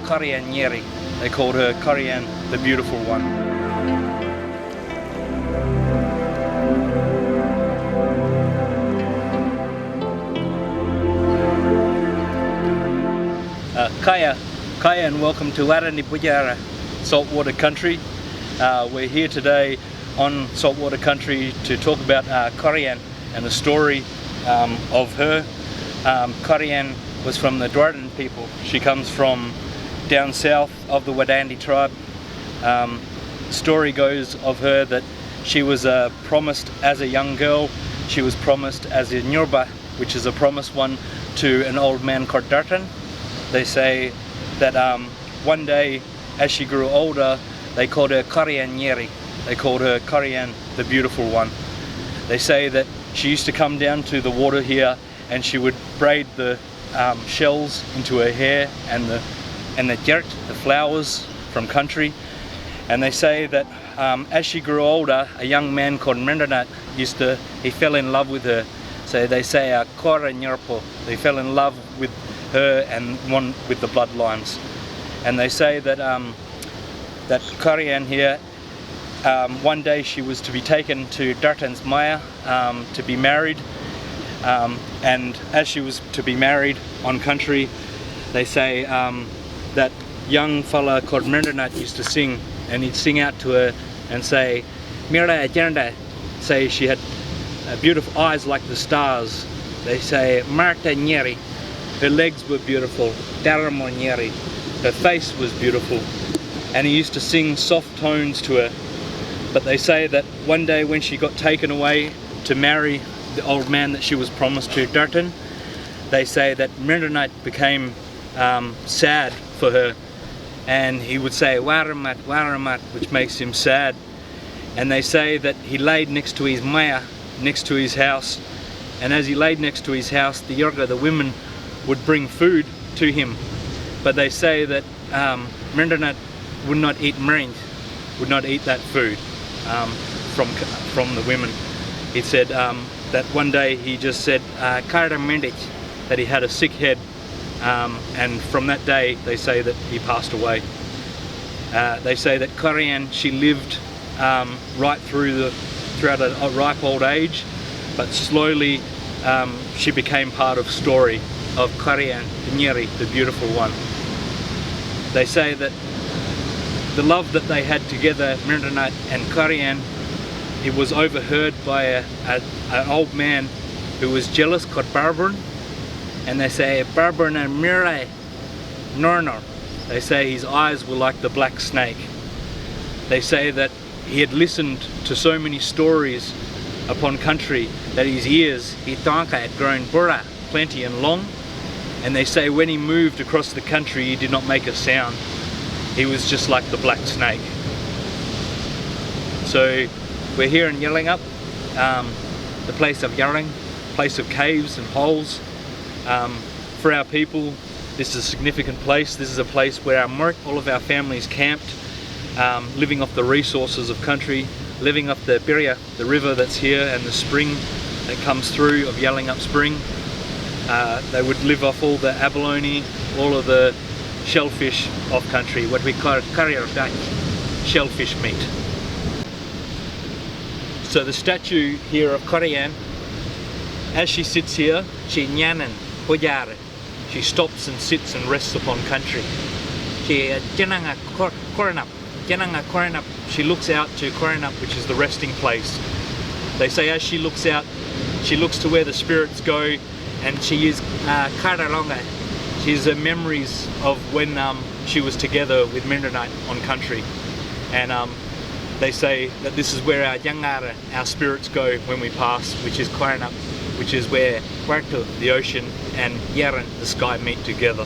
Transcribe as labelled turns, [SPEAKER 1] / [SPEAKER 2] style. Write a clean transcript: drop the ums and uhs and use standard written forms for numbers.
[SPEAKER 1] Korrianne Gnwirri. They called her Korrianne, the beautiful one. Kaya and welcome to Wadandi saltwater country. We're here today on saltwater country to talk about Korrianne and the story of her. Korrianne was from the Allerton people. She comes from down south of the Wadandi tribe. Story goes of her that she was promised as a young girl. She was promised as a Nurba, which is a promised one, to an old man called Allerton. They say that one day as she grew older, they called her Korrianne Gnwirri. They called her Korrianne, the beautiful one. They say that she used to come down to the water here and she would braid the shells into her hair and the dirt, the flowers from country. And they say that as she grew older, a young man called Mendonat he fell in love with her. So they say Korrianne, they fell in love with her and one with the bloodlines. And they say that that Korrianne here, one day she was to be taken to Allerton's Maya to be married, and as she was to be married on country, they say that young fella called Mendonat used to sing, and he'd sing out to her and say, Mira Agenda, say she had beautiful eyes like the stars. They say Marta Gnwirri, her legs were beautiful, Daramo Gnwirri, her face was beautiful, and he used to sing soft tones to her. But they say that one day when she got taken away to marry the old man that she was promised to, Allerton, they say that Mendonat became sad for her, and he would say Waramat, Waramat, which makes him sad. And they say that he laid next to his Maya, next to his house, and as he laid next to his house, the Yorga, the women, would bring food to him. But they say that Mendonat would not eat meringue, would not eat that food from the women. He said that one day he just said Karda Mendic, that he had a sick head, and from that day they say that he passed away. They say that Korrianne, she lived right throughout a ripe old age, but slowly she became part of story of Korrianne Gnwirri, the beautiful one. They say that the love that they had together, Mendonat and Korrianne, it was overheard by an old man who was jealous, called Barbaran, and they say Barbaran and Mire Nornor. They say his eyes were like the black snake. They say that he had listened to so many stories upon country that his ears, he thought, had grown burra, plenty and long. And they say when he moved across the country, he did not make a sound. He was just like the black snake. So we're here in Yallingup, the place of Yalling, place of caves and holes. For our people, this is a significant place. This is a place where all of our families camped, living off the resources of country, living off the Beria, the river that's here, and the spring that comes through of Yallingup Spring. They would live off all the abalone, all of the shellfish of country, what we call Korrianne, shellfish meat. So the statue here of Korrianne, as she sits here, she nyanan, pojare. She stops and sits and rests upon country. She looks out to Korrianne, which is the resting place. They say as she looks out, she looks to where the spirits go, and she is Karalonga. She's memories of when she was together with Mendonat on country. And they say that this is where our Yangara, our spirits go when we pass, which is Korrianne, which is where Wartu, the ocean, and Yaran, the sky, meet together.